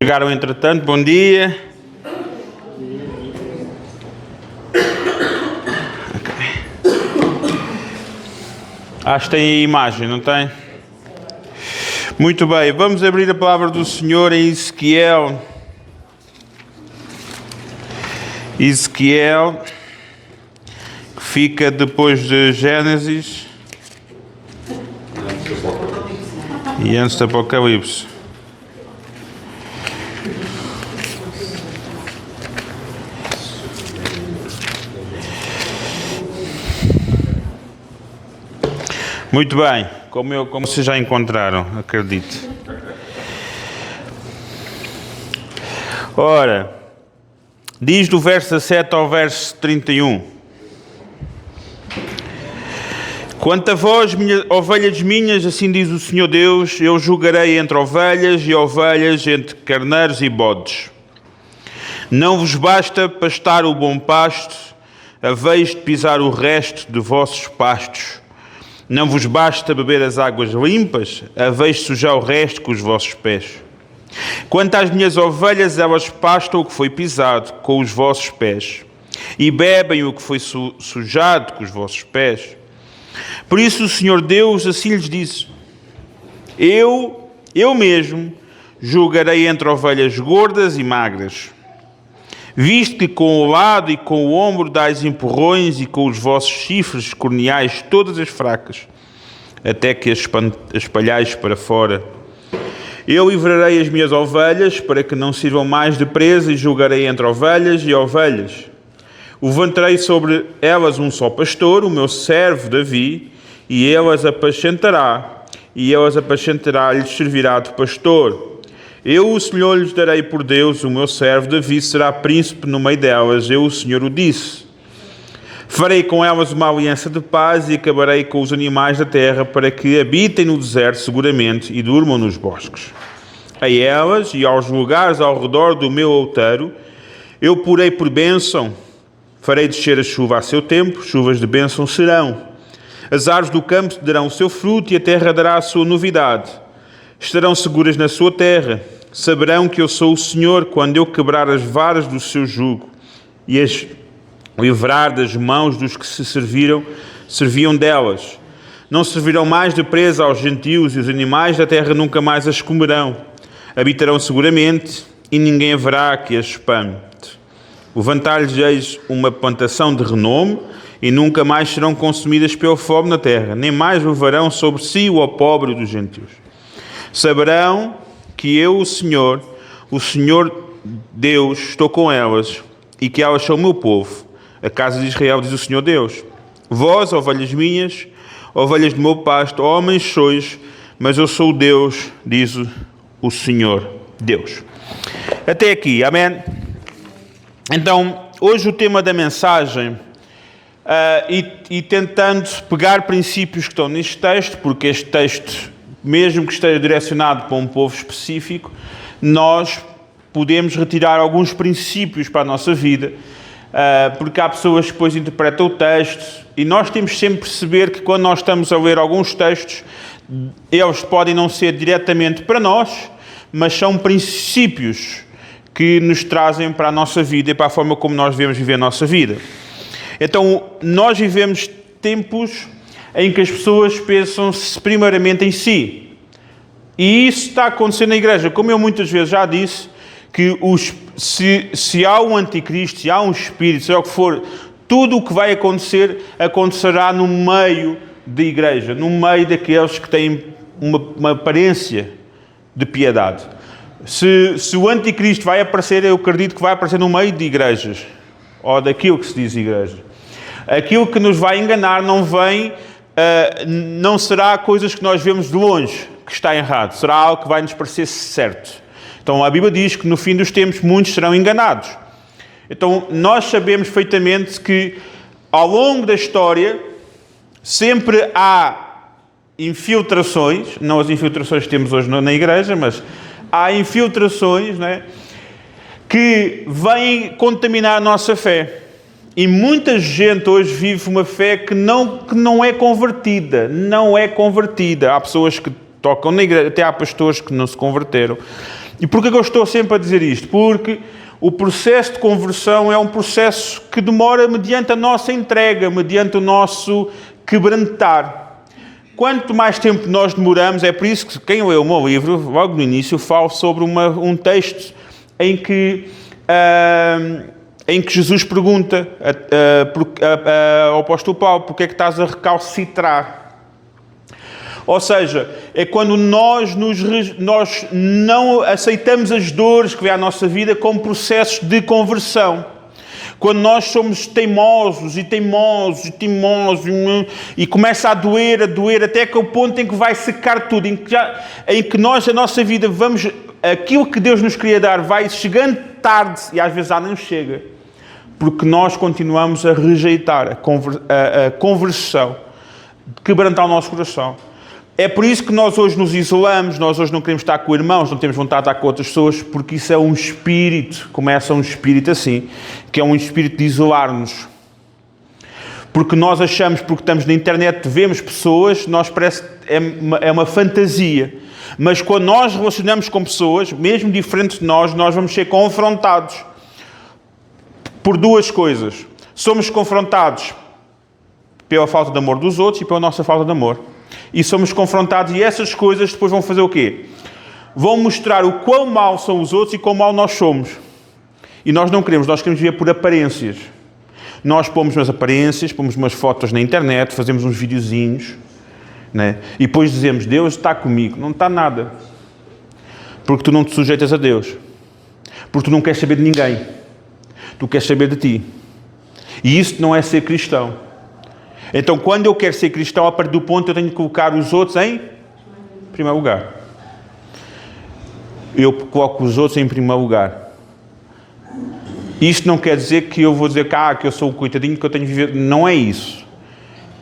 Chegaram entretanto, bom dia. Okay. Acho que tem a imagem, não tem? Muito bem, vamos abrir a palavra do Senhor em Ezequiel. Ezequiel, que fica depois de Gênesis e antes do Apocalipse. Muito bem, como vocês já encontraram, acredito. Ora, diz do verso 17 ao verso 31. Quanto a vós, ovelhas minhas, assim diz o Senhor Deus, eu julgarei entre ovelhas e ovelhas, entre carneiros e bodes. Não vos basta pastar o bom pasto, haveis de pisar o resto de vossos pastos. Não vos basta beber as águas limpas, haveis de sujar o resto com os vossos pés. Quanto às minhas ovelhas, elas pastam o que foi pisado com os vossos pés, e bebem o que foi sujado com os vossos pés. Por isso o Senhor Deus assim lhes disse: Eu mesmo, julgarei entre ovelhas gordas e magras. Visto que com o lado e com o ombro dais empurrões e com os vossos chifres corneais todas as fracas, até que as espalhais para fora. Eu livrarei as minhas ovelhas para que não sirvam mais de presa e julgarei entre ovelhas e ovelhas. Levantarei sobre elas um só pastor, o meu servo Davi, e ele as apacentará, lhes servirá de pastor. Eu, o Senhor, lhes darei por Deus, o meu servo Davi será príncipe no meio delas, eu, o Senhor, o disse. Farei com elas uma aliança de paz e acabarei com os animais da terra para que habitem no deserto seguramente e durmam nos bosques. A elas e aos lugares ao redor do meu outeiro eu porei por bênção, farei descer a chuva a seu tempo, chuvas de bênção serão. As árvores do campo darão o seu fruto e a terra dará a sua novidade. Estarão seguras na sua terra, saberão que eu sou o Senhor quando eu quebrar as varas do seu jugo e as livrar das mãos dos que se serviam delas. Não servirão mais de presa aos gentios e os animais da terra nunca mais as comerão. Habitarão seguramente e ninguém haverá que as espante. Levantar-lhes uma plantação de renome e nunca mais serão consumidas pela fome na terra, nem mais levarão sobre si o opróbrio dos gentios. Saberão que eu, o Senhor Deus, estou com elas e que elas são o meu povo, a casa de Israel, diz o Senhor Deus. Vós, ovelhas minhas, ovelhas do meu pasto, homens sois, mas eu sou o Deus, diz o Senhor Deus. Até aqui, amém? Então, hoje o tema da mensagem, e tentando pegar princípios que estão neste texto, porque este texto, mesmo que esteja direcionado para um povo específico, nós podemos retirar alguns princípios para a nossa vida, porque há pessoas que depois interpretam o texto, e nós temos sempre que perceber que quando nós estamos a ler alguns textos, eles podem não ser diretamente para nós, mas são princípios que nos trazem para a nossa vida e para a forma como nós devemos viver a nossa vida. Então, nós vivemos tempos em que as pessoas pensam primeiramente em si. E isso está acontecendo na igreja. Como eu muitas vezes já disse, que se há um anticristo, se há um espírito, seja o que for, tudo o que vai acontecer, acontecerá no meio da igreja, no meio daqueles que têm uma aparência de piedade. Se o anticristo vai aparecer, eu acredito que vai aparecer no meio de igrejas, ou daquilo que se diz igreja. Aquilo que nos vai enganar não será coisas que nós vemos de longe, que está errado. Será algo que vai nos parecer certo. Então, a Bíblia diz que no fim dos tempos muitos serão enganados. Então, nós sabemos perfeitamente que ao longo da história sempre há infiltrações, não as infiltrações que temos hoje na igreja, mas há infiltrações, não é, que vêm contaminar a nossa fé. E muita gente hoje vive uma fé que não é convertida. Não é convertida. Há pessoas que tocam na igreja, até há pastores que não se converteram. E porquê que eu estou sempre a dizer isto? Porque o processo de conversão é um processo que demora mediante a nossa entrega, mediante o nosso quebrantar. Quanto mais tempo nós demoramos, é por isso que quem leu o meu livro, logo no início, falo sobre um texto em que Jesus pergunta ao apóstolo Paulo, porque é que estás a recalcitrar? Ou seja, é quando nós não aceitamos as dores que vêm à nossa vida como processos de conversão. Quando nós somos teimosos e começa a doer, até que é o ponto em que vai secar tudo, em que nós, a nossa vida, aquilo que Deus nos queria dar vai chegando tarde e às vezes já não chega, porque nós continuamos a rejeitar a conversão, quebrantar o nosso coração. É por isso que nós hoje nos isolamos, nós hoje não queremos estar com irmãos, não temos vontade de estar com outras pessoas, porque isso é um espírito, começa um espírito assim, que é um espírito de isolar-nos. Porque nós achamos, porque estamos na internet, vemos pessoas, nós parece é uma fantasia. Mas quando nós relacionamos com pessoas, mesmo diferentes de nós vamos ser confrontados por duas coisas. Somos confrontados pela falta de amor dos outros e pela nossa falta de amor. E somos confrontados, e essas coisas depois vão fazer o quê? Vão mostrar o quão mau são os outros e quão mau nós somos. E nós não queremos, nós queremos viver por aparências. Nós pomos umas aparências, pomos umas fotos na internet, fazemos uns videozinhos, né? E depois dizemos, Deus está comigo. Não está nada. Porque tu não te sujeitas a Deus. Porque tu não queres saber de ninguém. Tu queres saber de ti. E isso não é ser cristão. Então, quando eu quero ser cristão, a partir do ponto eu tenho que colocar os outros em primeiro lugar. Eu coloco os outros em primeiro lugar. Isto não quer dizer que eu vou dizer que eu sou o coitadinho, que eu tenho que viver. Não é isso.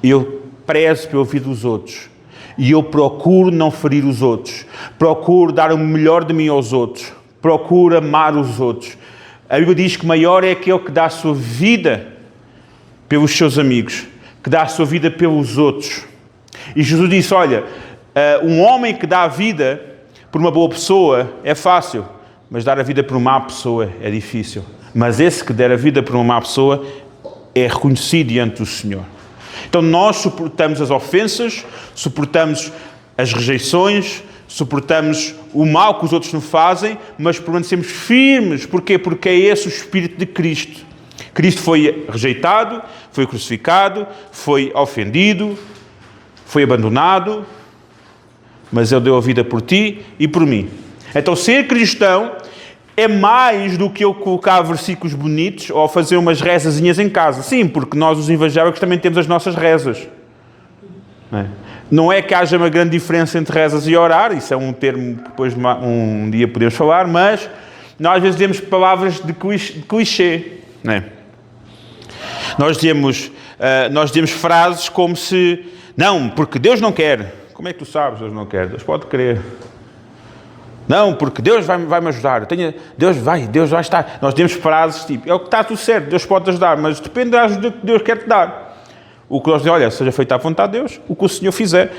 Eu prezo pela vida dos outros. E eu procuro não ferir os outros. Procuro dar o melhor de mim aos outros. Procuro amar os outros. A Bíblia diz que maior é aquele que dá a sua vida pelos seus amigos, que dá a sua vida pelos outros. E Jesus disse, olha, um homem que dá a vida por uma boa pessoa é fácil, mas dar a vida por uma má pessoa é difícil. Mas esse que der a vida por uma má pessoa é reconhecido diante do Senhor. Então nós suportamos as ofensas, suportamos as rejeições, suportamos o mal que os outros nos fazem, mas permanecemos firmes. Porquê? Porque é esse o Espírito de Cristo. Cristo foi rejeitado, foi crucificado, foi ofendido, foi abandonado, mas Ele deu a vida por ti e por mim. Então ser cristão é mais do que eu colocar versículos bonitos ou fazer umas rezazinhas em casa. Sim, porque nós os evangélicos também temos as nossas rezas. Não é que haja uma grande diferença entre rezas e orar, isso é um termo que depois um dia podemos falar, mas nós às vezes dizemos palavras de clichê, não é? Nós dizemos frases como se... Não, porque Deus não quer. Como é que tu sabes Deus não quer? Deus pode querer. Não, porque Deus vai me ajudar. Deus vai estar. Nós dizemos frases tipo, é o que está tudo certo, Deus pode te ajudar, mas depende da ajuda que Deus quer te dar. O que nós dizemos, olha, seja feita à vontade de Deus, o que o Senhor fizer,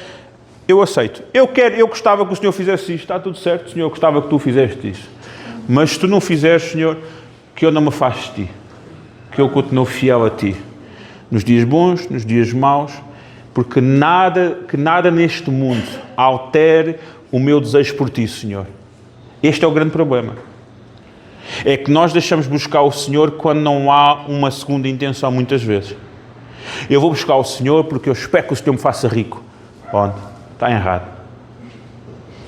eu aceito. Eu gostava que o Senhor fizesse isto, está tudo certo, Senhor, eu gostava que tu fizeste isso. Mas se tu não fizeres, Senhor, que eu não me afaste de ti. Que eu continuo fiel a ti, nos dias bons, nos dias maus, porque nada neste mundo altere o meu desejo por ti, Senhor. Este é o grande problema. É que nós deixamos buscar o Senhor quando não há uma segunda intenção, muitas vezes. Eu vou buscar o Senhor porque eu espero que o Senhor me faça rico. Onde? Está errado.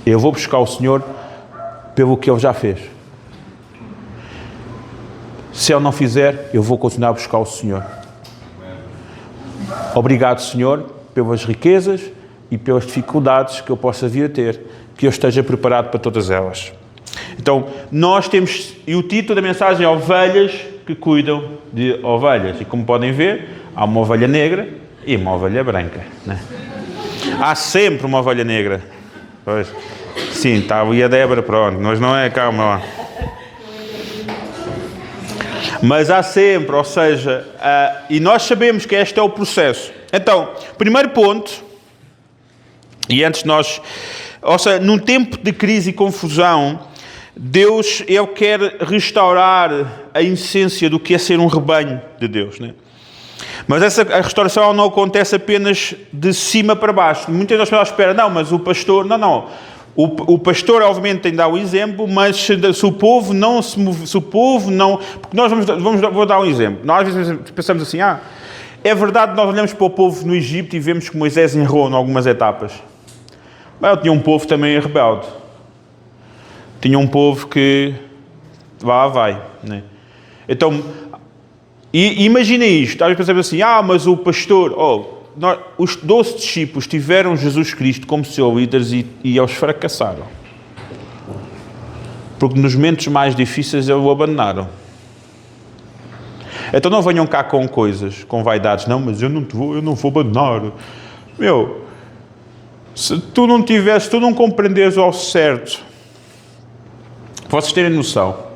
Eu vou buscar o Senhor pelo que Ele já fez. Se Ele não fizer, eu vou continuar a buscar o Senhor. Obrigado, Senhor, pelas riquezas e pelas dificuldades que eu possa vir a ter, que eu esteja preparado para todas elas. Então, nós temos, e o título da mensagem é Ovelhas que cuidam de ovelhas. E como podem ver, há uma ovelha negra e uma ovelha branca, né? Há sempre uma ovelha negra. Pois. Sim, está ali a Débora, pronto, mas não é, calma lá. Mas há sempre, ou seja, e nós sabemos que este é o processo. Então, primeiro ponto, e antes nós, ou seja, num tempo de crise e confusão, Deus, Ele quer restaurar a essência do que é ser um rebanho de Deus, né? Mas a restauração não acontece apenas de cima para baixo. Muitas das pessoas esperam, não, mas o pastor... Não. O pastor, obviamente, tem de dar o exemplo, mas se o povo não se move... Se o povo não... Porque nós vou dar um exemplo. Nós às vezes pensamos assim, é verdade, nós olhamos para o povo no Egito e vemos que Moisés errou em algumas etapas. Mas tinha um povo também rebelde. Tinha um povo que... vai, né? Então... E imaginem isto, às vezes pensamos assim, mas o pastor, os 12 discípulos tiveram Jesus Cristo como seus líderes e eles fracassaram. Porque nos momentos mais difíceis eles o abandonaram. Então não venham cá com coisas, com vaidades, não, mas eu não vou abandonar. Se tu não compreenderes ao certo, vocês terem noção.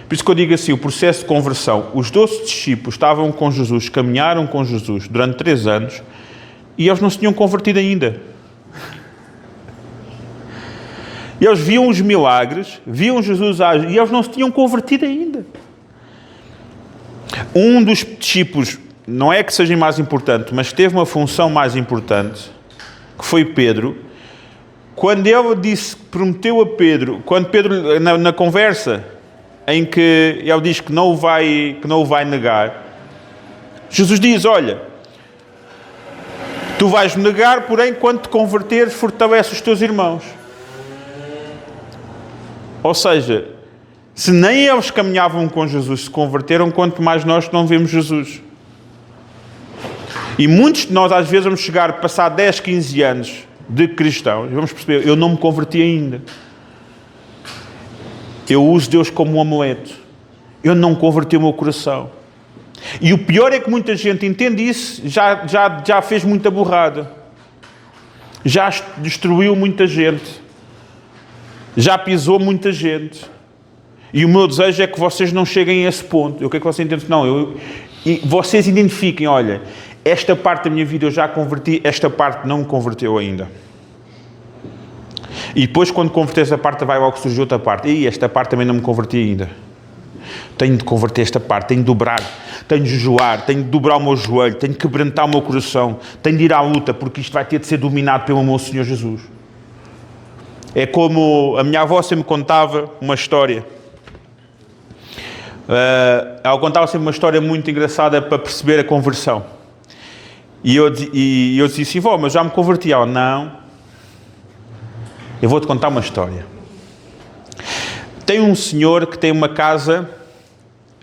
Por isso que eu digo assim, o processo de conversão, os 12 discípulos estavam com Jesus, caminharam com Jesus durante 3 anos e eles não se tinham convertido ainda. E eles viam os milagres, viam Jesus agir e eles não se tinham convertido ainda. Um dos discípulos, não é que seja mais importante, mas teve uma função mais importante, que foi Pedro. Quando ele prometeu a Pedro, quando Pedro, na conversa, em que ele diz que não o vai negar, Jesus diz, olha, tu vais-me negar, porém, quando te converteres, fortalece os teus irmãos. Ou seja, se nem eles caminhavam com Jesus, se converteram, quanto mais nós que não vemos Jesus. E muitos de nós, às vezes, vamos chegar a passar 10, 15 anos de cristãos, e vamos perceber, eu não me converti ainda. Eu uso Deus como um amuleto. Eu não converti o meu coração. E o pior é que muita gente entende isso, já fez muita burrada. Já destruiu muita gente. Já pisou muita gente. E o meu desejo é que vocês não cheguem a esse ponto. Eu quero que vocês entendam. Não, e vocês identifiquem, olha, esta parte da minha vida eu já converti, esta parte não me converteu ainda. E depois, quando converter essa parte, vai logo surgir outra parte. E esta parte também não me converti ainda. Tenho de converter esta parte, tenho de dobrar, tenho de jejuar, tenho de dobrar o meu joelho, tenho de quebrantar o meu coração, tenho de ir à luta, porque isto vai ter de ser dominado pelo meu Senhor Jesus. É como a minha avó sempre me contava uma história. Ela contava sempre uma história muito engraçada para perceber a conversão. E eu dizia assim, vó, mas já me converti. Ela, não. Eu vou-te contar uma história. Tem um senhor que tem uma casa,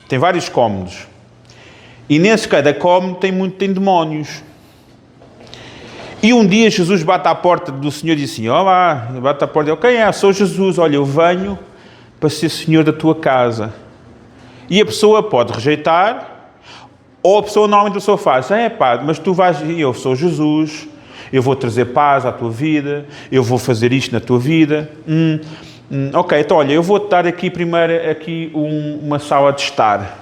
tem vários cômodos. E nesse cada cômodo tem demónios. E um dia Jesus bate à porta do senhor e diz assim, olá, bate à porta, quem é? Sou Jesus, olha, eu venho para ser senhor da tua casa. E a pessoa pode rejeitar, ou a pessoa normalmente faz, mas tu vais, eu sou Jesus, eu vou trazer paz à tua vida, eu vou fazer isto na tua vida. Ok, então olha, eu vou-te dar aqui primeiro uma sala de estar.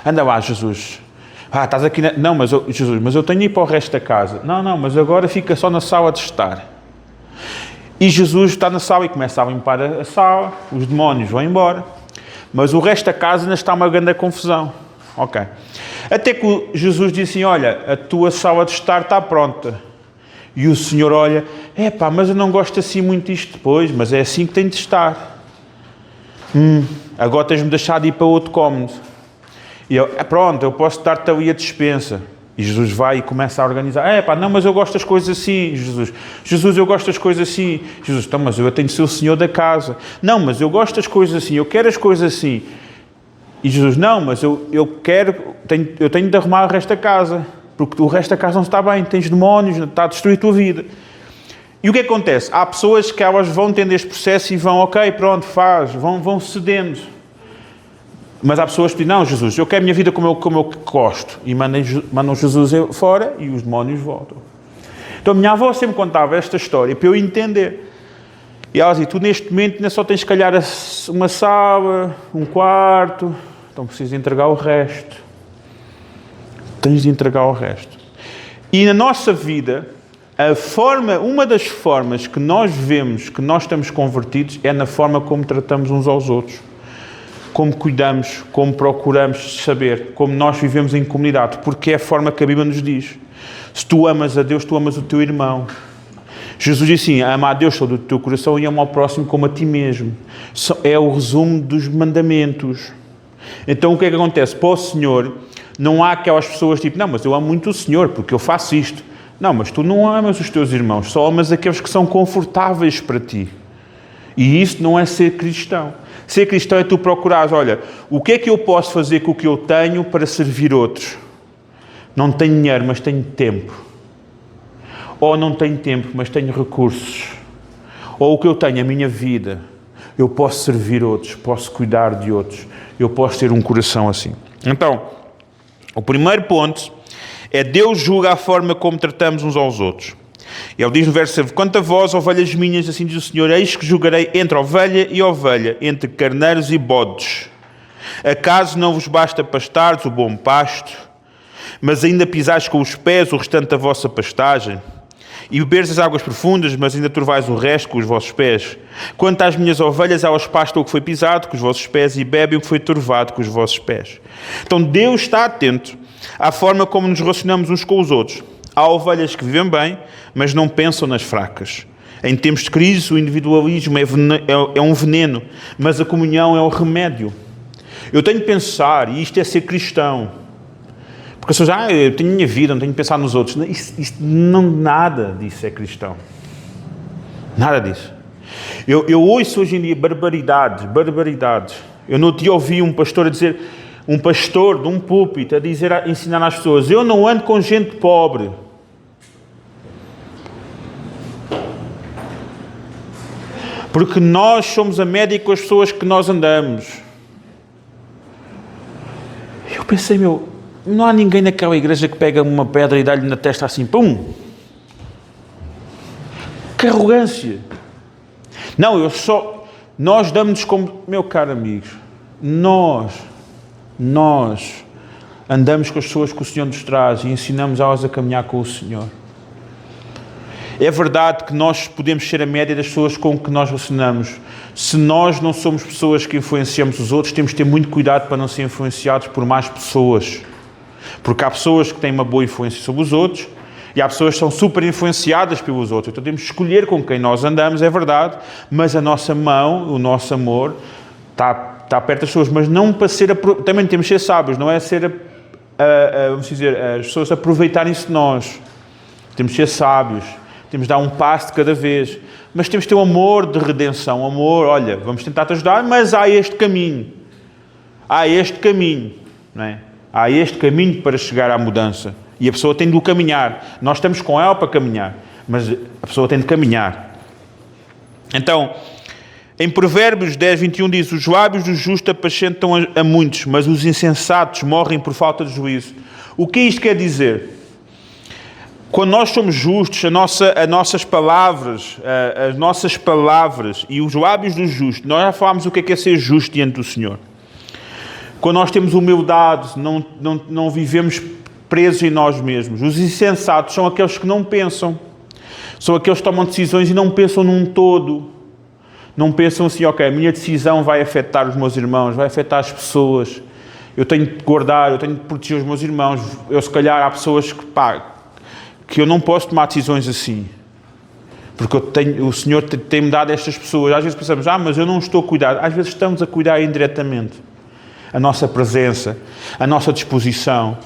Anda lá, Jesus. Estás aqui Não, mas Jesus, mas eu tenho de ir para o resto da casa. Não, mas agora fica só na sala de estar. E Jesus está na sala e começa a limpar a sala, os demónios vão embora, mas o resto da casa ainda está uma grande confusão. Ok. Até que Jesus disse assim, olha, a tua sala de estar está pronta. E o Senhor olha, mas eu não gosto assim muito disto depois, mas é assim que tem de estar. Agora tens-me deixado de ir para outro cômodo. E eu, pronto, eu posso dar-te ali a despensa. E Jesus vai e começa a organizar. Não, mas eu gosto das coisas assim, Jesus. Jesus, eu gosto das coisas assim. Jesus, então, mas eu tenho de ser o Senhor da casa. Não, mas eu gosto das coisas assim, eu quero as coisas assim. E Jesus, não, mas eu tenho de arrumar o resto da casa. Porque o resto da casa não está bem, tens demónios, está a destruir a tua vida. E o que acontece? Há pessoas que elas vão tendo este processo e vão, ok, pronto, vão cedendo. Mas há pessoas que dizem, não, Jesus, eu quero a minha vida como eu gosto. E mandam Jesus fora e os demónios voltam. Então a minha avó sempre contava esta história para eu entender. E ela dizia, tu neste momento ainda só tens, se calhar, uma sala, um quarto, então precisas entregar o resto. Tens de entregar o resto. E na nossa vida, Uma das formas que nós vemos que nós estamos convertidos é na forma como tratamos uns aos outros. Como cuidamos, como procuramos saber, como nós vivemos em comunidade, porque é a forma que a Bíblia nos diz. Se tu amas a Deus, tu amas o teu irmão. Jesus disse assim, ama a Deus todo o teu coração e ama ao próximo como a ti mesmo. É o resumo dos mandamentos. Então o que é que acontece? Para o Senhor, não há aquelas pessoas tipo, não, mas eu amo muito o Senhor, porque eu faço isto. Não, mas tu não amas os teus irmãos, só amas aqueles que são confortáveis para ti. E isso não é ser cristão. Ser cristão é tu procurares, olha, o que é que eu posso fazer com o que eu tenho para servir outros? Não tenho dinheiro, mas tenho tempo. Ou não tenho tempo, mas tenho recursos. Ou o que eu tenho, a minha vida. Eu posso servir outros, posso cuidar de outros. Eu posso ter um coração assim. Então, o primeiro ponto é Deus julga a forma como tratamos uns aos outros. Ele diz no verso 7, quanto a vós, ovelhas minhas, assim diz o Senhor, eis que julgarei entre ovelha e ovelha, entre carneiros e bodes. Acaso não vos basta pastares o bom pasto, mas ainda pisais com os pés o restante da vossa pastagem? E beberes as águas profundas, mas ainda turvais o resto com os vossos pés? Quanto às minhas ovelhas, elas pastam o que foi pisado com os vossos pés e bebem o que foi turvado com os vossos pés. Então Deus está atento à forma como nos relacionamos uns com os outros. Há ovelhas que vivem bem, mas não pensam nas fracas. Em tempos de crise, o individualismo é um veneno, mas a comunhão é o remédio. Eu tenho de pensar, e isto é ser cristão, porque as pessoas eu tenho a minha vida, não tenho de pensar nos outros. Nada disso é cristão. Nada disso. Eu ouço hoje em dia barbaridades. Eu no outro dia ouvi um pastor a dizer, um pastor de um púlpito a ensinar às pessoas, eu não ando com gente pobre. Porque nós somos a média com as pessoas que nós andamos. Eu pensei, não há ninguém naquela igreja que pega uma pedra e dá-lhe na testa assim, pum! Que arrogância! Não, nós damos-nos como, meu caro amigos, nós andamos com as pessoas que o Senhor nos traz e ensinamos elas a caminhar com o Senhor. É verdade que nós podemos ser a média das pessoas com que nós relacionamos. Se nós não somos pessoas que influenciamos os outros, temos de ter muito cuidado para não ser influenciados por más pessoas. Porque há pessoas que têm uma boa influência sobre os outros e há pessoas que são super influenciadas pelos outros. Então temos de escolher com quem nós andamos, é verdade, mas a nossa mão, o nosso amor, está perto das pessoas. Mas não para ser... Também temos de ser sábios, não é ser, vamos dizer, as pessoas aproveitarem-se de nós. Temos de ser sábios. Temos de dar um passo de cada vez. Mas temos de ter um amor de redenção. Um amor, olha, vamos tentar te ajudar, mas há este caminho. Não é? Há este caminho para chegar à mudança. E a pessoa tem de o caminhar. Nós estamos com ela para caminhar. Mas a pessoa tem de caminhar. Então, em Provérbios 10, 21 diz, os lábios do justo apacentam a muitos, mas os insensatos morrem por falta de juízo. O que isto quer dizer? Quando nós somos justos, as nossas palavras e os lábios do justo, nós já falámos o que é ser justo diante do Senhor. Quando nós temos humildade, não vivemos presos em nós mesmos. Os insensatos são aqueles que não pensam. São aqueles que tomam decisões e não pensam num todo. Não pensam assim, ok, a minha decisão vai afetar os meus irmãos, vai afetar as pessoas. Eu tenho de guardar, eu tenho de proteger os meus irmãos. Se calhar há pessoas que eu não posso tomar decisões assim. Porque o Senhor tem-me dado estas pessoas. Às vezes pensamos, mas eu não estou a cuidar. Às vezes estamos a cuidar indiretamente. A nossa presença, a nossa disposição.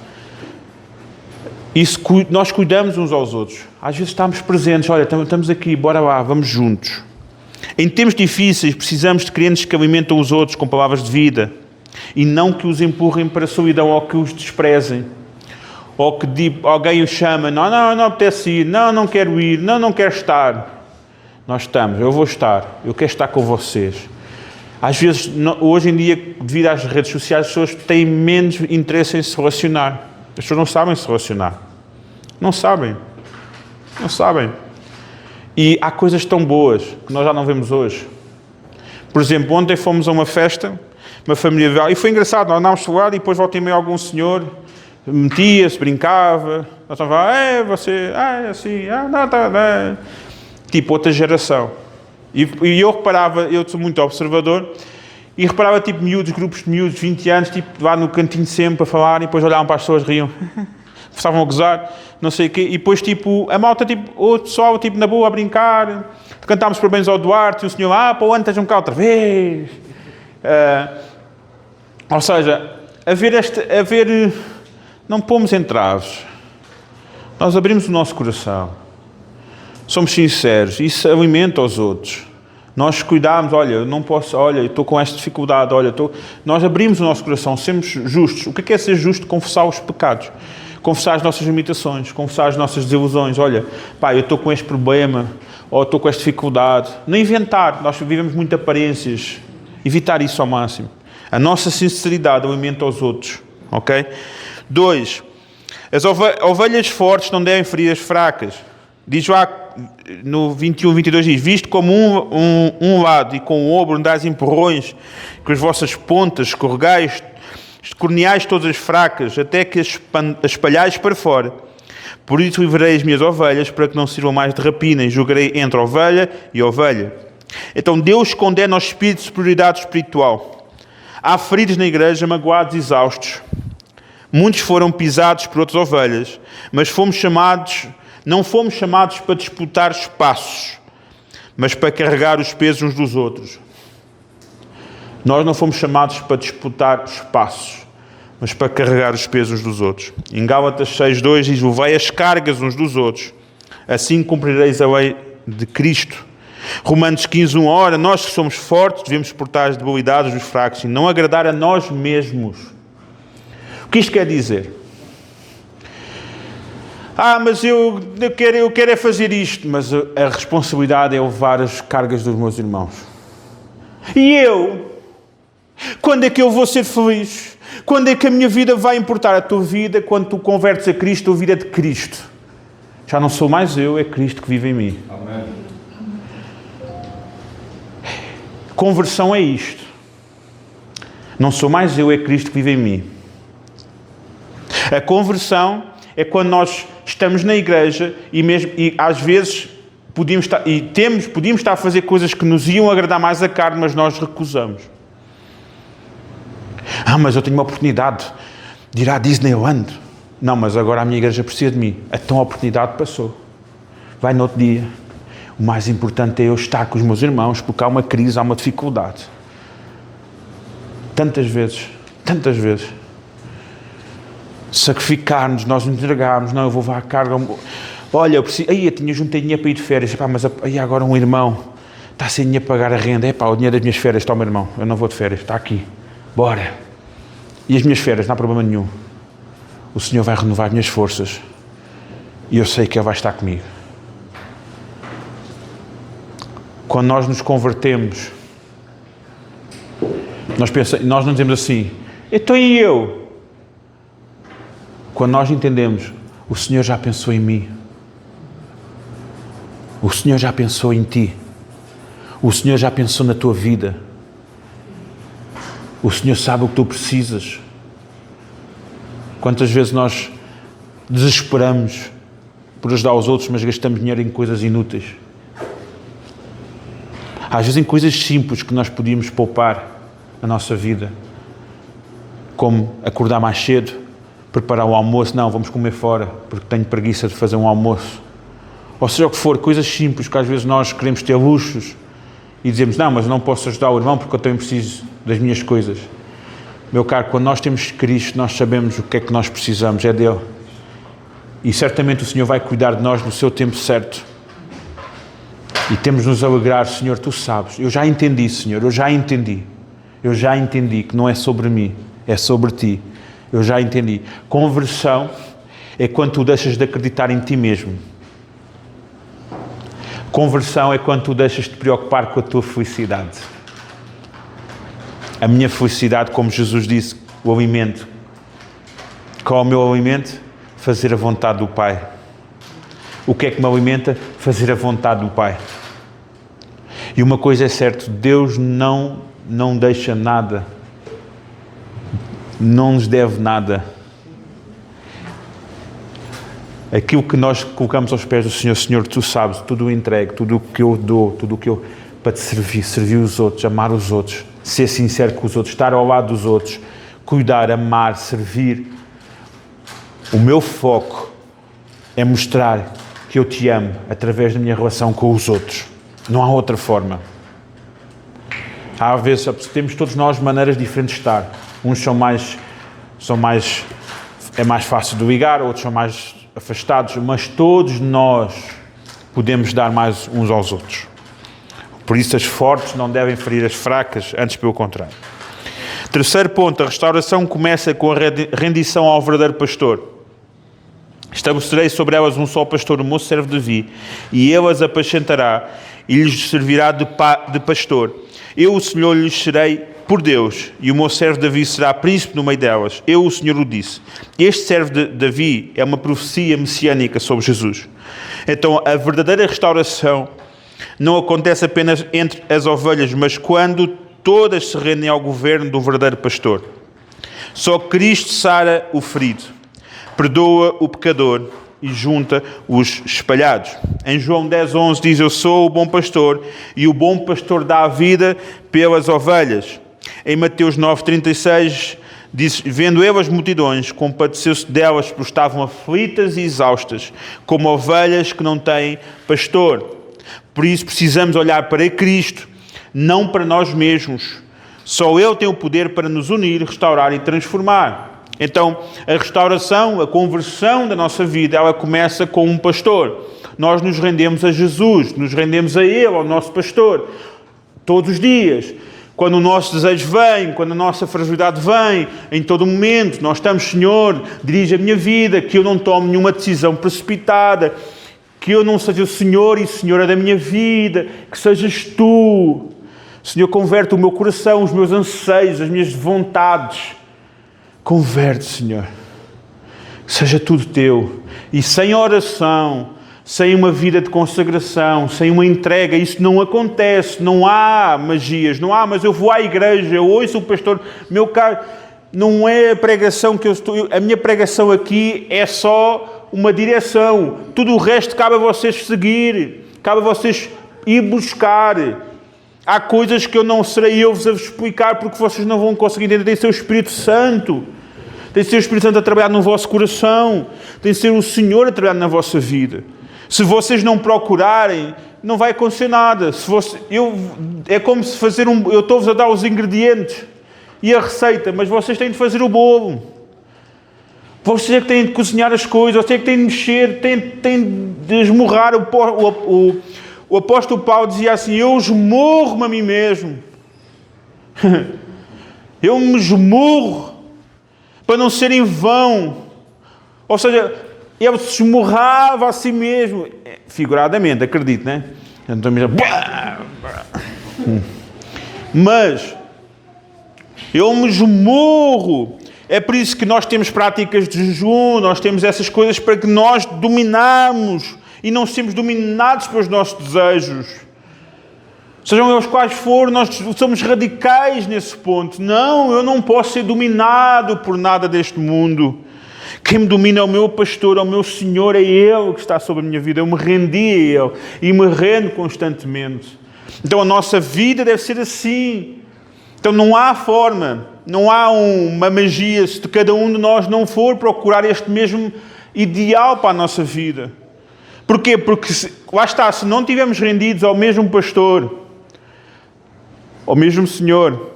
Nós cuidamos uns aos outros. Às vezes estamos presentes. Olha, estamos aqui, bora lá, vamos juntos. Em tempos difíceis, precisamos de crentes que alimentam os outros com palavras de vida e não que os empurrem para a solidão ou que os desprezem. Ou que alguém o chama, não apetece ir, não quero ir, não quero estar. Nós estamos, eu vou estar, eu quero estar com vocês. Às vezes, hoje em dia, devido às redes sociais, as pessoas têm menos interesse em se relacionar. As pessoas não sabem se relacionar. Não sabem. E há coisas tão boas que nós já não vemos hoje. Por exemplo, ontem fomos a uma festa, uma família, e foi engraçado, nós andámos a falar e depois voltei meio algum senhor metia-se, brincava. Nós estávamos, você, é assim, não, tá. Tipo, outra geração. E eu reparava, eu sou muito observador, e reparava, tipo, miúdos, grupos de miúdos, 20 anos, tipo, lá no cantinho sempre a falar, e depois olhavam para as pessoas, riam, estavam a gozar, não sei o quê, e depois, tipo, a malta, tipo, o pessoal, tipo, na boa, a brincar, cantámos parabéns ao Duarte, e o senhor, para o ano estejam cá outra vez. Ou seja, não pomos entraves, nós abrimos o nosso coração, somos sinceros, isso alimenta os outros. Nós cuidamos, olha, eu não posso, olha, eu estou com esta dificuldade, olha, nós abrimos o nosso coração, sermos justos. O que é ser justo? Confessar os pecados, confessar as nossas limitações, confessar as nossas desilusões. Olha, pá, eu estou com este problema, ou estou com esta dificuldade. Não inventar, nós vivemos muito aparências, evitar isso ao máximo. A nossa sinceridade alimenta os outros, ok? 2. As ovelhas fortes não devem ferir as fracas. Diz lá no 21, 22, diz: visto como um lado e com o ombro andais empurrões, com as vossas pontas escorregais, escorneais todas as fracas, até que as espalhais para fora. Por isso livrei as minhas ovelhas, para que não sirvam mais de rapina, e julgarei entre ovelha e ovelha. Então Deus condena ao espírito de superioridade espiritual. Há feridos na igreja, magoados e exaustos. Muitos foram pisados por outras ovelhas, mas não fomos chamados para disputar espaços, mas para carregar os pesos uns dos outros. Nós não fomos chamados para disputar espaços, mas para carregar os pesos uns dos outros. Em Gálatas 6:2 diz: levai as cargas uns dos outros, assim cumprireis a lei de Cristo. Romanos 15:1, ora, nós que somos fortes devemos suportar as debilidades dos fracos e não agradar a nós mesmos. O que isto quer dizer? Mas eu quero é fazer isto, mas a responsabilidade é levar as cargas dos meus irmãos. E eu? Quando é que eu vou ser feliz? Quando é que a minha vida vai importar? A tua vida, quando tu convertes a Cristo, a tua vida é de Cristo. Já não sou mais eu, é Cristo que vive em mim. Amém. Conversão é isto. Não sou mais eu, é Cristo que vive em mim. A conversão é quando nós estamos na igreja e às vezes podíamos estar a fazer coisas que nos iam agradar mais a carne, mas nós recusamos. Mas eu tenho uma oportunidade de ir à Disneyland. Não, mas agora a minha igreja precisa de mim. Então a oportunidade passou. Vai no outro dia. O mais importante é eu estar com os meus irmãos, porque há uma crise, há uma dificuldade. Tantas vezes. Sacrificar-nos, nós nos entregarmos, não, eu vou levar a carga. Olha, eu preciso, eu juntei dinheiro para ir de férias, mas agora um irmão está sem dinheiro para pagar a renda, o dinheiro das minhas férias, toma irmão, eu não vou de férias, está aqui, bora. E as minhas férias, não há problema nenhum. O Senhor vai renovar as minhas forças e eu sei que Ele vai estar comigo. Quando nós nos convertemos, nós não dizemos assim, então e eu? Quando nós entendemos, o Senhor já pensou em mim. O Senhor já pensou em ti. O Senhor já pensou na tua vida. O Senhor sabe o que tu precisas. Quantas vezes nós desesperamos por ajudar os outros, mas gastamos dinheiro em coisas inúteis. Às vezes em coisas simples que nós podíamos poupar na nossa vida. Como acordar mais cedo, preparar o almoço, não, vamos comer fora, porque tenho preguiça de fazer um almoço. Ou seja o que for, coisas simples que às vezes nós queremos ter luxos e dizemos, não, mas não posso ajudar o irmão porque eu também preciso das minhas coisas. Meu caro, quando nós temos Cristo, nós sabemos o que é que nós precisamos, é dele. E certamente o Senhor vai cuidar de nós no seu tempo certo. E temos de nos alegrar, Senhor, tu sabes, eu já entendi, Senhor, eu já entendi que não é sobre mim, é sobre ti. Eu já entendi. Conversão é quando tu deixas de acreditar em ti mesmo. Conversão é quando tu deixas de te preocupar com a tua felicidade. A minha felicidade, como Jesus disse, o alimento. Qual é o meu alimento? Fazer a vontade do Pai. O que é que me alimenta? Fazer a vontade do Pai. E uma coisa é certa, Deus não deixa nada. Não nos deve nada. aquilo que nós colocamos aos pés do Senhor. Senhor, Tu sabes, tudo o entrego, tudo o que eu dou, tudo o que eu... para Te servir os outros, amar os outros, ser sincero com os outros, estar ao lado dos outros, cuidar, amar, servir. O meu foco é mostrar que eu Te amo através da minha relação com os outros. Não há outra forma. Às vezes temos todos nós maneiras diferentes de estar. Uns é mais fácil de ligar, outros são mais afastados, mas todos nós podemos dar mais uns aos outros. Por isso as fortes não devem ferir as fracas, antes pelo contrário. Terceiro ponto, a restauração começa com a rendição ao verdadeiro pastor. Estabelecerei sobre elas um só pastor, o moço servo de Davi, e ele as apacentará e lhes servirá de pastor. Eu, o Senhor, lhes serei por Deus, e o meu servo Davi será príncipe no meio delas. Eu, o Senhor, o disse. Este servo de Davi é uma profecia messiânica sobre Jesus. Então, a verdadeira restauração não acontece apenas entre as ovelhas, mas quando todas se rendem ao governo do verdadeiro pastor. Só Cristo sara o ferido, perdoa o pecador e junta os espalhados. Em João 10:11 diz: eu sou o bom pastor e o bom pastor dá a vida pelas ovelhas. Em Mateus 9:36 diz: vendo ele as multidões, compadeceu-se delas, porque estavam aflitas e exaustas, como ovelhas que não têm pastor. Por isso precisamos olhar para Cristo, não para nós mesmos. Só Ele tem o poder para nos unir, restaurar e transformar. Então, a restauração, a conversão da nossa vida, ela começa com um pastor. Nós nos rendemos a Jesus, nos rendemos a Ele, ao nosso pastor, todos os dias. Quando o nosso desejo vem, quando a nossa fragilidade vem, em todo momento, nós estamos: Senhor, dirige a minha vida, que eu não tome nenhuma decisão precipitada, que eu não seja o Senhor e Senhora da minha vida, que sejas Tu. Senhor, converte o meu coração, os meus anseios, as minhas vontades. Converte, Senhor. Que seja tudo Teu. E sem oração, sem uma vida de consagração, sem uma entrega, isso não acontece. Não há magias, não há, mas eu vou à igreja, eu ouço o pastor, meu caro, não é a pregação que eu estou... A minha pregação aqui é só uma direção. Tudo o resto cabe a vocês seguir, cabe a vocês ir buscar. Há coisas que eu não serei eu-vos a vos explicar, porque vocês não vão conseguir entender. Tem de ser o Espírito Santo. Tem de ser o Espírito Santo a trabalhar no vosso coração. Tem de ser o Senhor a trabalhar na vossa vida. Se vocês não procurarem, não vai acontecer nada. É como se fazer eu estou-vos a dar os ingredientes e a receita, mas vocês têm de fazer o bolo. Vocês é que têm de cozinhar as coisas, vocês é que têm de mexer, têm de esmurrar. O apóstolo Paulo dizia assim: eu esmurro-me a mim mesmo. Eu me esmurro para não ser em vão. Ou seja, ele se esmurrava a si mesmo. Figuradamente, acredito, não é? Então, mas eu me esmurro. É por isso que nós temos práticas de jejum, nós temos essas coisas para que nós dominamos e não sermos dominados pelos nossos desejos. Sejam eles quais forem, nós somos radicais nesse ponto. Não, eu não posso ser dominado por nada deste mundo. Quem me domina é o meu pastor, é o meu Senhor, é Ele que está sobre a minha vida. Eu me rendi a Ele e me rendo constantemente. Então a nossa vida deve ser assim. Então não há forma, não há uma magia se cada um de nós não for procurar este mesmo ideal para a nossa vida. Porquê? Porque, lá está, se não estivermos rendidos ao mesmo pastor, ao mesmo Senhor,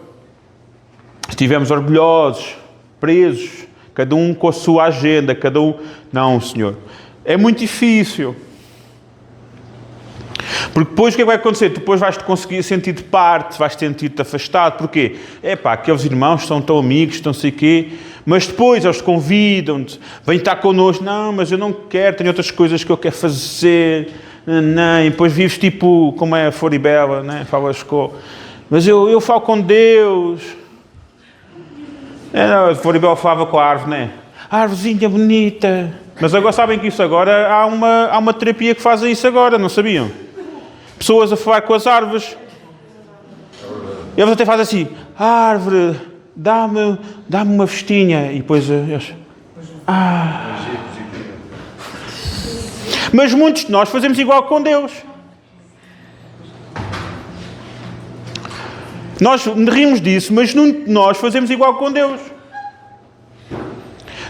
estivermos orgulhosos, presos, cada um com a sua agenda, cada um... Não, Senhor. É muito difícil. Porque depois o que é que vai acontecer? Depois vais-te conseguir sentir de parte, vais sentir-te afastado. Porquê? Aqueles irmãos são tão amigos, não sei o quê, mas depois eles convidam-te, vêm estar connosco. Não, mas eu não quero, tenho outras coisas que eu quero fazer. Não, e depois vives tipo, como é a Floribela, né? Falas com... Mas eu falo com Deus. A Floribela falava com a árvore, né? A árvorezinha bonita. Mas agora sabem que isso agora, há uma terapia que faz isso agora, não sabiam? Pessoas a falar com as árvores. Eles até fazem assim: árvore, dá-me uma festinha. E depois eles... Mas muitos de nós fazemos igual com Deus. Nós rimos disso, mas nós fazemos igual com Deus.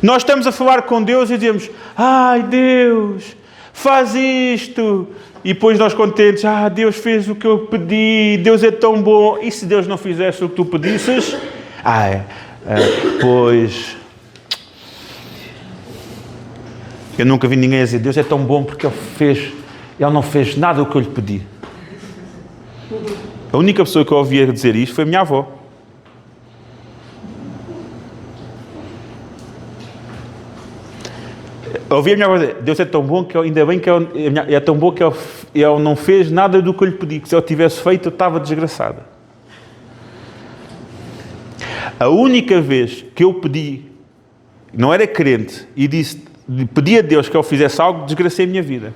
Nós estamos a falar com Deus e dizemos: ai Deus, faz isto. E depois nós contentes: Deus fez o que eu pedi, Deus é tão bom. E se Deus não fizesse o que tu pedisses? Pois... Eu nunca vi ninguém dizer: Deus é tão bom porque Ele não fez nada do que eu lhe pedi. A única pessoa que eu ouvia dizer isto foi a minha avó. Eu ouvi a minha avó dizer: Deus é tão bom que ainda bem que é tão bom que ele não fez nada do que eu lhe pedi, que se eu tivesse feito eu estava desgraçada. A única vez que eu pedi, não era crente, e pedi a Deus que Ele fizesse algo, desgracei a minha vida.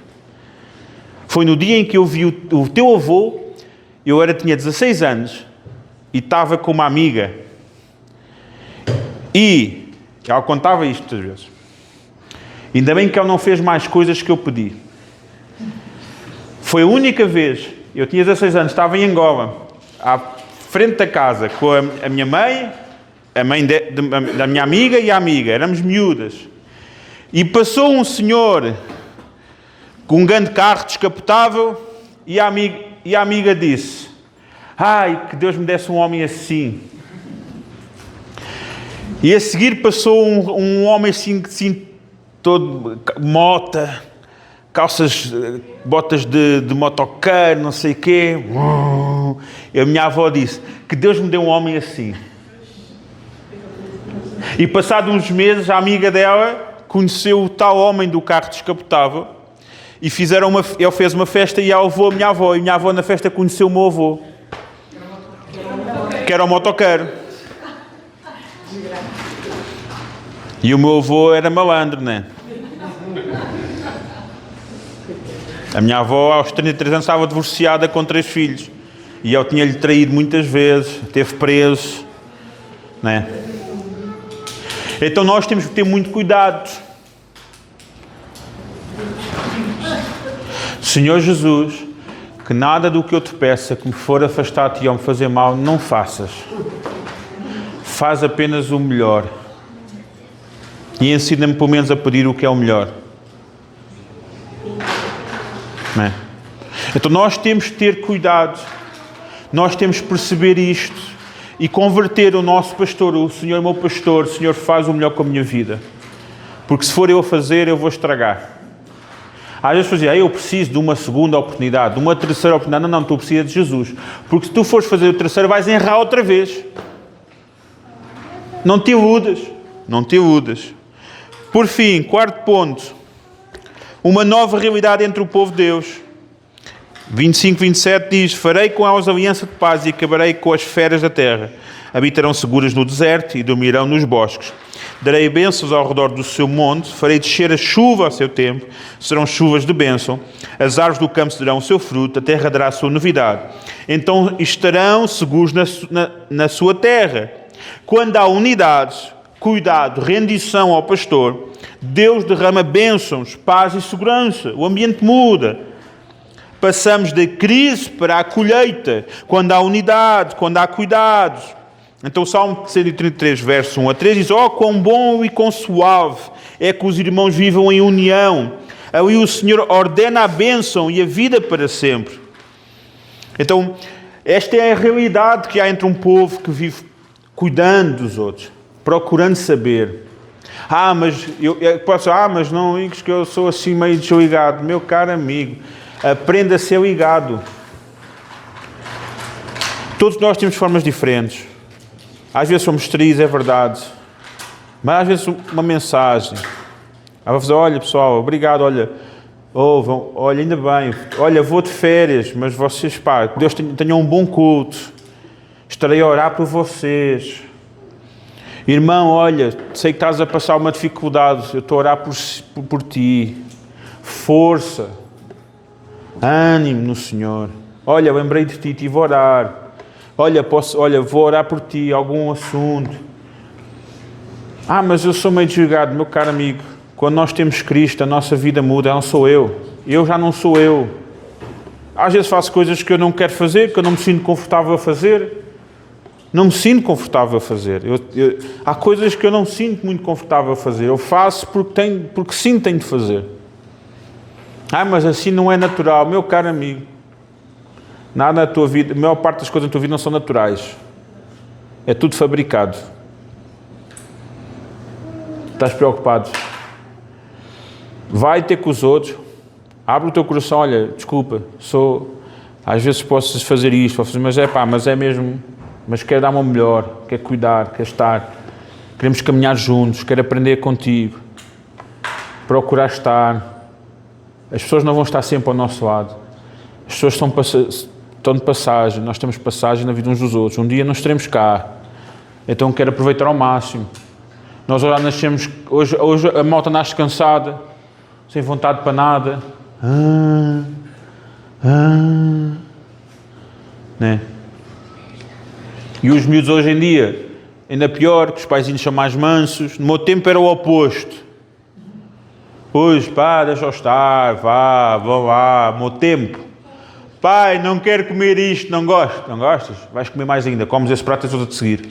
Foi no dia em que eu vi o teu avô. Tinha 16 anos e estava com uma amiga e ela contava isto muitas vezes. Ainda bem que ele não fez mais coisas que eu pedi. Foi a única vez. Eu tinha 16 anos, estava em Angola, à frente da casa, com a minha mãe, a mãe da minha amiga e a amiga. Éramos miúdas. E passou um senhor com um grande carro descapotável e a amiga disse: ai, que Deus me desse um homem assim. E a seguir passou um homem assim todo mota, calças, botas de motoqueiro, não sei o quê. E a minha avó disse: que Deus me dê um homem assim. E passados uns meses, a amiga dela conheceu o tal homem do carro descapotável e ele fez uma festa e ela levou a minha avó. E a minha avó na festa conheceu o meu avô, que era o motoqueiro. E o meu avô era malandro, né? A minha avó, aos 33 anos, estava divorciada com 3 filhos. E eu tinha-lhe traído muitas vezes, esteve preso, né? Então nós temos que ter muito cuidado. Senhor Jesus, que nada do que eu te peça que me for afastar-te ou me fazer mal, não faças. Faz apenas o melhor. E ensina-me pelo menos a pedir o que é o melhor. Não é? Então nós temos que ter cuidado. Nós temos que perceber isto. E converter o nosso pastor, o Senhor é o meu pastor, o Senhor faz o melhor com a minha vida. Porque se for eu a fazer, eu vou estragar. Às vezes fazia: eu preciso de uma segunda oportunidade, de uma terceira oportunidade. Não, tu precisas de Jesus. Porque se tu fores fazer o terceiro, vais errar outra vez. Não te iludas. Não te iludas. Por fim, 4º ponto. Uma nova realidade entre o povo de Deus. 25, 27 diz: farei com elas aliança de paz e acabarei com as feras da terra. Habitarão seguras no deserto e dormirão nos bosques. Darei bênçãos ao redor do seu monte, farei descer a chuva a seu tempo, serão chuvas de bênção. As árvores do campo darão o seu fruto, a terra dará a sua novidade. Então estarão seguros na sua terra. Quando há unidade, cuidado, rendição ao pastor, Deus derrama bênçãos, paz e segurança. O ambiente muda. Passamos da crise para a colheita, quando há unidade, quando há cuidados. Então o Salmo 133, verso 1 a 3 diz: oh, quão bom e quão suave é que os irmãos vivam em união. Ali o Senhor ordena a bênção e a vida para sempre. Então, esta é a realidade que há entre um povo que vive cuidando dos outros, procurando saber. Mas não digas que eu sou assim meio desligado. Meu caro amigo, aprenda a ser ligado. Todos nós temos formas diferentes. Às vezes somos tristes, é verdade. Mas às vezes uma mensagem. Olha pessoal, obrigado, olha, ainda bem, olha, vou de férias, mas vocês, Deus tenham um bom culto. Estarei a orar por vocês. Irmão, olha, sei que estás a passar uma dificuldade, eu estou a orar por ti. Força. Ânimo no Senhor. Olha, lembrei de ti, estive a orar. Olha, vou orar por ti, algum assunto. Mas eu sou meio desligado, meu caro amigo. Quando nós temos Cristo, a nossa vida muda, não sou eu. Eu já não sou eu. Às vezes faço coisas que eu não quero fazer, que eu não me sinto confortável a fazer. Não me sinto confortável a fazer. Há coisas que eu não me sinto muito confortável a fazer. Eu faço porque sim tenho de fazer. Mas assim não é natural. Meu caro amigo, nada na tua vida, a maior parte das coisas na tua vida não são naturais. É tudo fabricado. Estás preocupado? Vai ter com os outros. Abre o teu coração. Olha, desculpa, às vezes posso fazer isto, mas é mesmo... Mas quero dar-me o melhor, quero cuidar, quero estar. Queremos caminhar juntos, quero aprender contigo. Procurar estar. As pessoas não vão estar sempre ao nosso lado. As pessoas estão de passagem, nós temos passagem na vida uns dos outros. Um dia não estaremos cá. Então quero aproveitar ao máximo. Nós já nascemos, hoje a malta nasce cansada, sem vontade para nada. Né? E os miúdos hoje em dia, ainda pior, que os paizinhos são mais mansos. No meu tempo era o oposto. Hoje, pá, deixa-o estar, vão lá, no meu tempo. Pai, não quero comer isto, não gosto. Não gostas? Vais comer mais ainda, comes esse prato e todos a te seguir.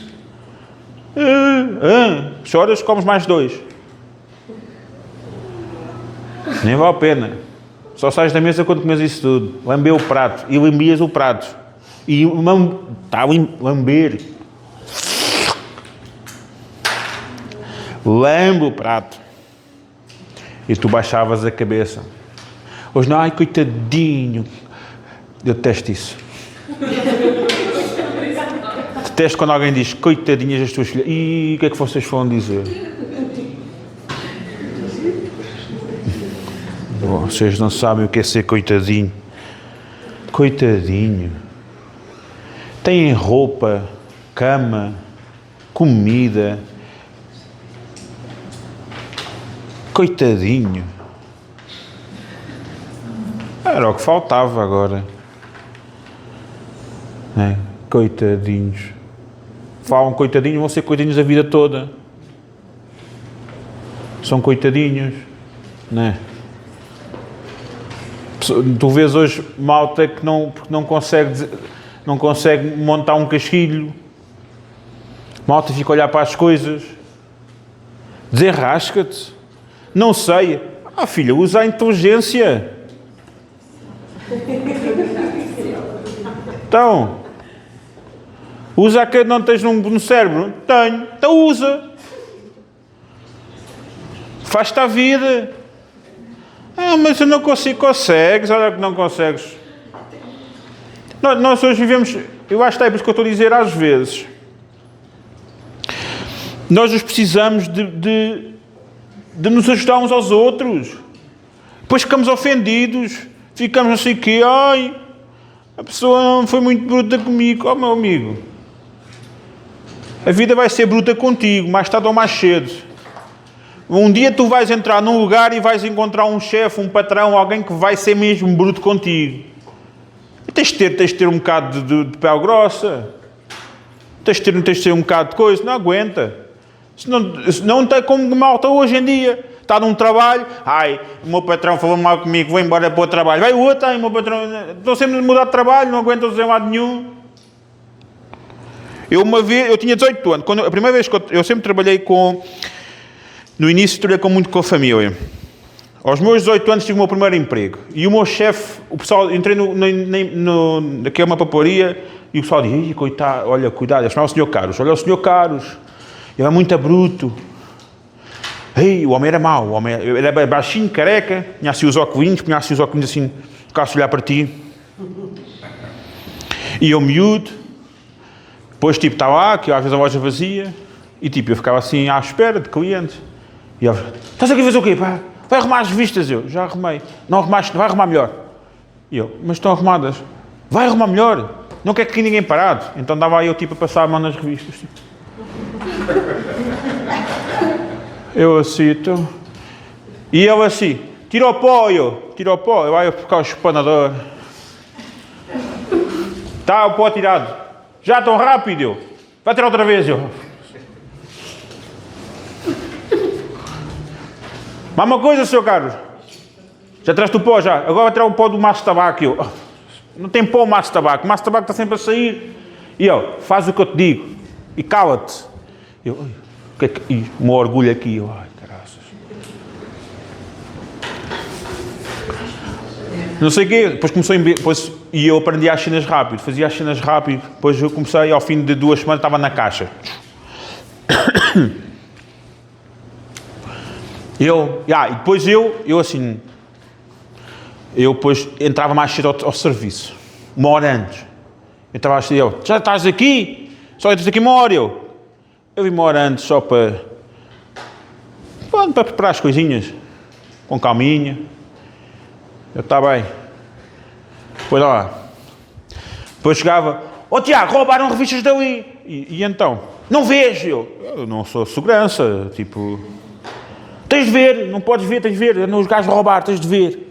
Choras, comes mais 2. Nem vale a pena. Só sais da mesa quando comes isso tudo. Lambeu o prato. E lambias o prato. E está a lamber. Lambe o prato. E tu baixavas a cabeça. Hoje não, ai coitadinho. Eu detesto isso. Detesto quando alguém diz coitadinhas das tuas filhas. E o que é que vocês vão dizer? Vocês não sabem o que é ser coitadinho. Coitadinho. Têm roupa, cama, comida. Coitadinho. Era o que faltava agora. Coitadinhos. Falam coitadinhos, vão ser coitadinhos a vida toda. São coitadinhos. Tu vês hoje malta que não consegue montar um casquilho. Malta fica a olhar para as coisas. Desenrasca-te. Não sei. Filha, usa a inteligência. Então, usa a que não tens no cérebro. Tenho. Então usa. Faz-te a vida. Mas eu não consigo. Consegues. Olha que não consegues. Nós hoje vivemos... Eu acho que é por isso que eu estou a dizer às vezes. Nós nos precisamos de nos ajudar uns aos outros. Depois ficamos ofendidos. Ficamos assim que... a pessoa não foi muito bruta comigo. Meu amigo. A vida vai ser bruta contigo, mais tarde ou mais cedo. Um dia tu vais entrar num lugar e vais encontrar um chefe, um patrão, alguém que vai ser mesmo bruto contigo. E tens de ter um bocado de pele grossa. Tens de ter um bocado de coisa. Não aguenta. Senão está como malta hoje em dia. Está num trabalho. O meu patrão falou mal comigo, vou embora para o trabalho. Vai o outro, o meu patrão... Estou sempre a mudar de trabalho, não aguento fazer lado nenhum. Eu tinha 18 anos. A primeira vez que eu sempre trabalhei no início trabalhei muito com a família. Aos meus 18 anos tive o meu primeiro emprego. E o meu chefe, o pessoal, entrei naquela uma paparia e o pessoal dizia, coitado, olha, cuidado, ele chamava o Sr. Carlos. Olha o Sr. Carlos, ele é muito bruto. O homem era mau, ele era baixinho, careca, tinha assim os óculos assim, ficasse a olhar para ti. E eu miúdo, depois estava lá, que às vezes a loja vazia, e eu ficava assim à espera de clientes. E ele, estás aqui a fazer o quê, pá? Vai arrumar as revistas. Eu, já arrumei. Não arrumaste, vai arrumar melhor. E eu, mas estão arrumadas. Vai arrumar melhor. Não quer que ninguém parado. Então dava eu a passar a mão nas revistas. Eu assim, então... E ele assim, tira o pó, eu vai ficar o espanador. Está o pó tirado. Já tão rápido, eu. Vai tirar outra vez, eu. Mas uma coisa, Sr. Carlos. Já traz-te o pó, já. Agora vai tirar o pó do maço de tabaco. Eu, não tem pó o maço de tabaco. O maço de tabaco está sempre a sair. E eu, faz o que eu te digo. E cala-te. Eu, o que é que... me orgulho aqui. Eu, ai, caraças. Não sei o quê. Depois começou a... Depois, e eu aprendi as cenas rápido. Fazia as cenas rápido. Depois eu comecei, ao fim de 2 semanas, estava na caixa. E depois eu assim... Eu depois entrava mais cedo ao serviço. 1 hora antes. Eu estava assim, já estás aqui? Só entras aqui 1 hora, eu vim 1 hora antes só para preparar as coisinhas. Com calminha. Eu estava bem. Depois lá. Depois chegava, Tiago, roubaram revistas dali. E então? Não vejo. Eu não sou segurança, tipo... Tens de ver, não podes ver, tens de ver. Os gajos roubar, tens de ver.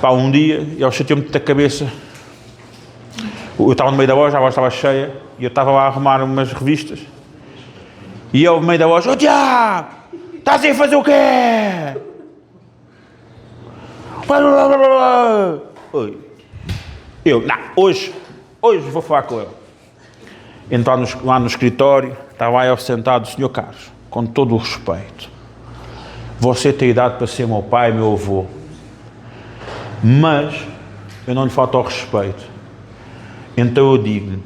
Pá, um dia, ele chateou-me da cabeça. Eu estava no meio da loja, a loja estava cheia, e eu estava lá a arrumar umas revistas. E ele, no meio da loja, Tiago, estás aí a fazer o quê? Eu, não, hoje vou falar com ele. Entrar lá no escritório, estava aí sentado o Sr. Carlos, com todo o respeito. Você tem idade para ser meu pai, meu avô. Mas eu não lhe falto ao respeito. Então eu digo-lhe,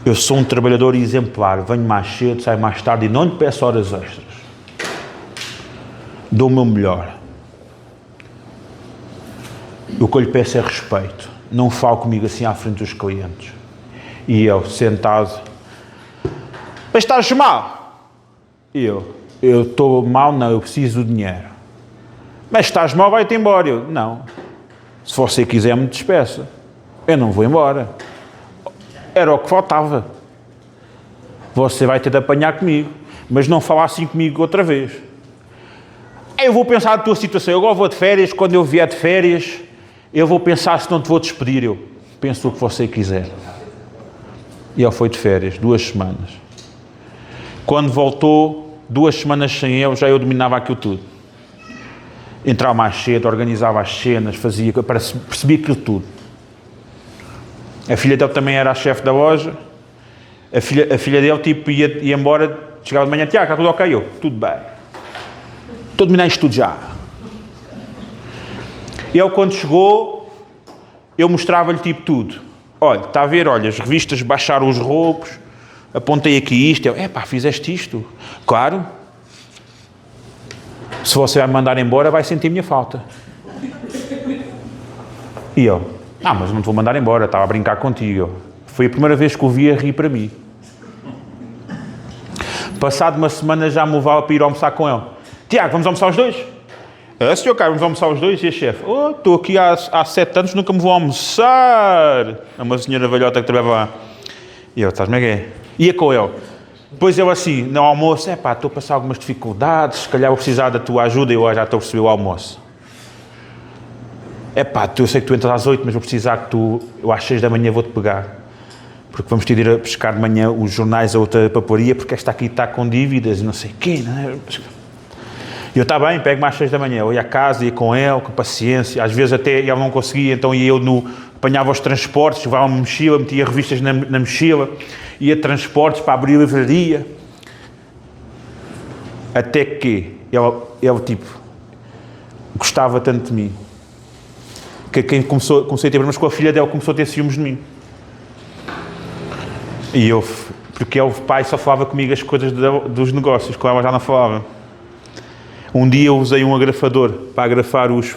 eu sou um trabalhador exemplar, venho mais cedo, saio mais tarde e não lhe peço horas extras. Dou o meu melhor. O que eu lhe peço é respeito. Não fale comigo assim à frente dos clientes. E eu, sentado, mas estás mal? E eu estou mal, não, eu preciso do dinheiro. Mas estás mal, vai-te embora. Eu, não. Se você quiser, me despeça. Eu não vou embora. Era o que faltava. Você vai ter de apanhar comigo. Mas não falar assim comigo outra vez. Eu vou pensar na tua situação. Eu agora vou de férias. Quando eu vier de férias, eu vou pensar se não te vou despedir. Eu penso o que você quiser. E ele foi de férias, 2 semanas. Quando voltou, 2 semanas sem ele, já eu dominava aquilo tudo. Entrava mais cedo, organizava as cenas, percebia aquilo tudo. A filha dele também era a chefe da loja. A filha dele, tipo, ia embora, chegava de manhã, Tiago, está tudo ok? Eu, tudo bem. Estou a dominar isto tudo já. E ele, quando chegou, eu mostrava-lhe, tipo, tudo. Olha, está a ver, olha, as revistas baixaram os roubos, apontei aqui isto. Eu, fizeste isto? Claro. Se você vai me mandar embora, vai sentir minha falta. E eu, mas não te vou mandar embora, estava a brincar contigo. Foi a primeira vez que o vi a rir para mim. Passado 1 semana já me levava para ir almoçar com ele. Tiago, vamos almoçar os dois? Senhor Carlos, vamos almoçar os dois? E a chefe, estou aqui há 7 anos, nunca me vou almoçar. É uma senhora velhota que trabalhava lá. E eu, estás-me a quê? Ia com ele. Depois eu assim, no almoço, estou a passar algumas dificuldades, se calhar vou precisar da tua ajuda, eu já estou a receber o almoço. Eu sei que tu entras às 8, mas vou precisar que eu às 6 da manhã vou-te pegar. Porque vamos ter de ir a pescar de manhã os jornais a outra paparia, porque esta aqui está com dívidas e não sei o quê, não é? E eu, está bem, pego-me às 6 da manhã, eu ia à casa, ia com ele, com paciência, às vezes até ele não conseguia, então ia eu apanhava os transportes, levava uma mochila, metia revistas na mochila, ia a transportes para abrir a livraria, até que ele tipo, gostava tanto de mim, que quem comecei a ter problemas com a filha dele, começou a ter ciúmes de mim. E eu, porque o pai só falava comigo as coisas dos negócios, com ela já não falava. Um dia eu usei um agrafador para agrafar os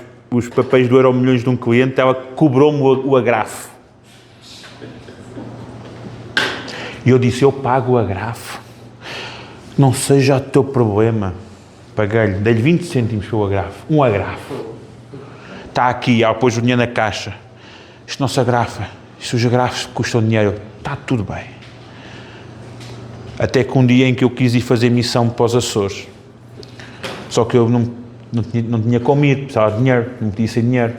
papéis do Euromilhões de um cliente, ela cobrou-me o agrafo. E eu disse, eu pago o agrafo. Não seja o teu problema. Paguei-lhe, dei-lhe 20 cêntimos pelo agrafo. Um agrafo. Está aqui, ela pôs o dinheiro na caixa. Isto não se agrafa. Isto os agrafos custam dinheiro. Está tudo bem. Até que um dia em que eu quis ir fazer missão para os Açores. Só que eu não tinha comido, precisava de dinheiro, não podia sem dinheiro.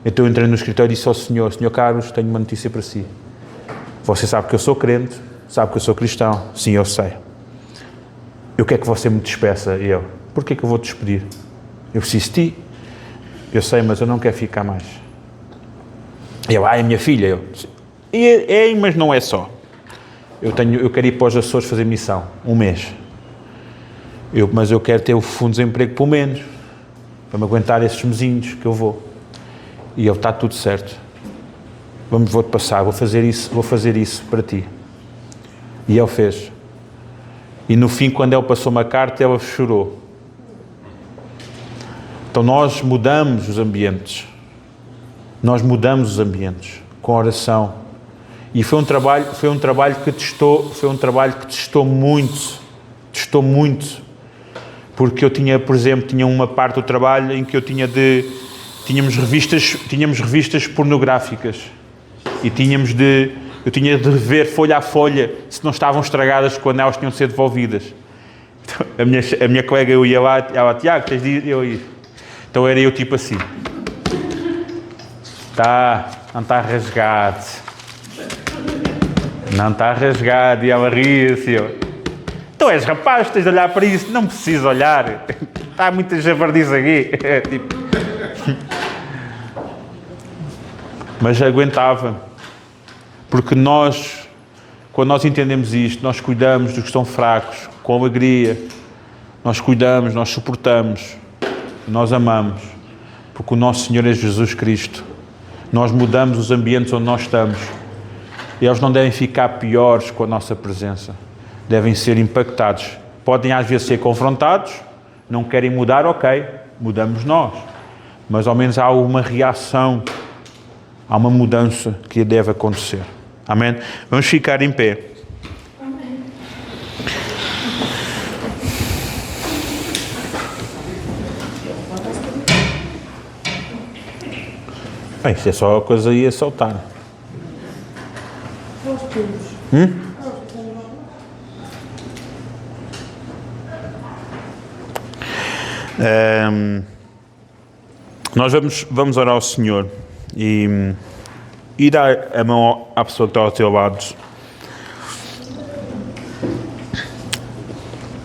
Então eu entrei no escritório e disse ao Senhor Carlos, tenho uma notícia para si. Você sabe que eu sou crente, sabe que eu sou cristão. Sim, eu sei. Eu quero que você me despeça. E eu, porquê que eu vou te despedir? Eu preciso de ti. Eu sei, mas eu não quero ficar mais. Eu, é minha filha. Mas não é só. Eu quero ir para os Açores fazer missão, 1 mês. Mas eu quero ter o fundo de desemprego pelo menos, para me aguentar esses mesinhos que eu vou. E ele, está tudo certo. Vou-te passar, vou fazer isso para ti. E ele fez. E no fim, quando ele passou uma carta, ela chorou. Então nós mudamos os ambientes. Nós mudamos os ambientes com oração. E foi um trabalho que testou muito. Porque eu tinha, por exemplo, uma parte do trabalho em que tínhamos revistas pornográficas. E eu tinha de ver folha a folha se não estavam estragadas quando elas tinham de ser devolvidas. Então, a minha colega, eu ia lá, ela, Tiago, tens de ir? Eu ia. Então era eu tipo assim. Não está rasgado. Não está rasgado. E ela ria-se. Tu és rapaz, tens de olhar para isso. Não preciso olhar. Está muita javardice aqui. Tipo. Mas aguentava. Porque quando nós entendemos isto, nós cuidamos dos que estão fracos, com alegria. Nós cuidamos, nós suportamos, nós amamos. Porque o nosso Senhor é Jesus Cristo. Nós mudamos os ambientes onde nós estamos. E eles não devem ficar piores com a nossa presença. Devem ser impactados. Podem às vezes ser confrontados, não querem mudar, ok, mudamos nós. Mas ao menos há uma reação, há uma mudança que deve acontecer. Amém? Vamos ficar em pé. Bem, isto é só a coisa aí a saltar. Nós vamos orar ao Senhor e dar a mão à pessoa que está ao teu lado.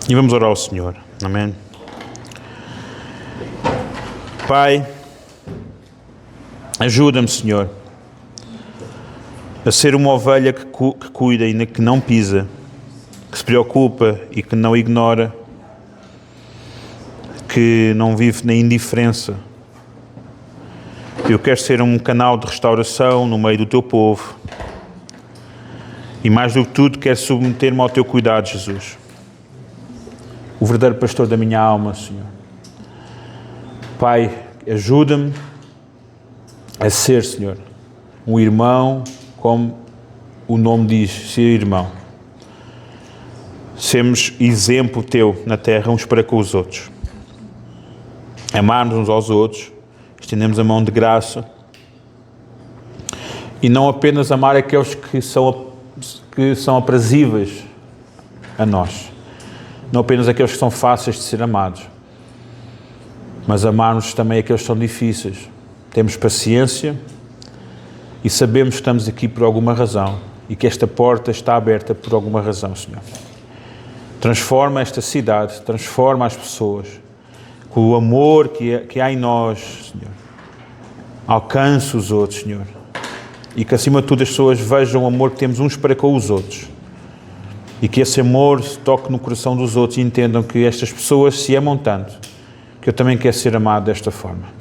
E vamos orar ao Senhor. Amém? Pai, ajuda-me, Senhor, a ser uma ovelha que cuida e que não pisa, que se preocupa e que não ignora, que não vive na indiferença. Eu quero ser um canal de restauração no meio do teu povo. E mais do que tudo, quero submeter-me ao teu cuidado, Jesus. O verdadeiro pastor da minha alma, Senhor. Pai, ajuda-me a ser, Senhor, um irmão, como o nome diz, ser irmão. Sermos exemplo teu na terra uns para com os outros. Amarmos uns aos outros, estendemos a mão de graça e não apenas amar aqueles que são aprazíveis a nós, não apenas aqueles que são fáceis de ser amados, mas amarmos também aqueles que são difíceis. Temos paciência e sabemos que estamos aqui por alguma razão e que esta porta está aberta por alguma razão, Senhor. Transforma esta cidade, transforma as pessoas, com o amor que há em nós, Senhor. Alcance os outros, Senhor. E que acima de tudo as pessoas vejam o amor que temos uns para com os outros. E que esse amor toque no coração dos outros e entendam que estas pessoas se amam tanto, que eu também quero ser amado desta forma.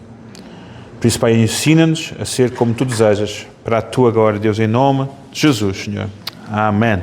Por isso, Pai, ensina-nos a ser como tu desejas, para a tua glória, Deus, em nome de Jesus, Senhor. Amém.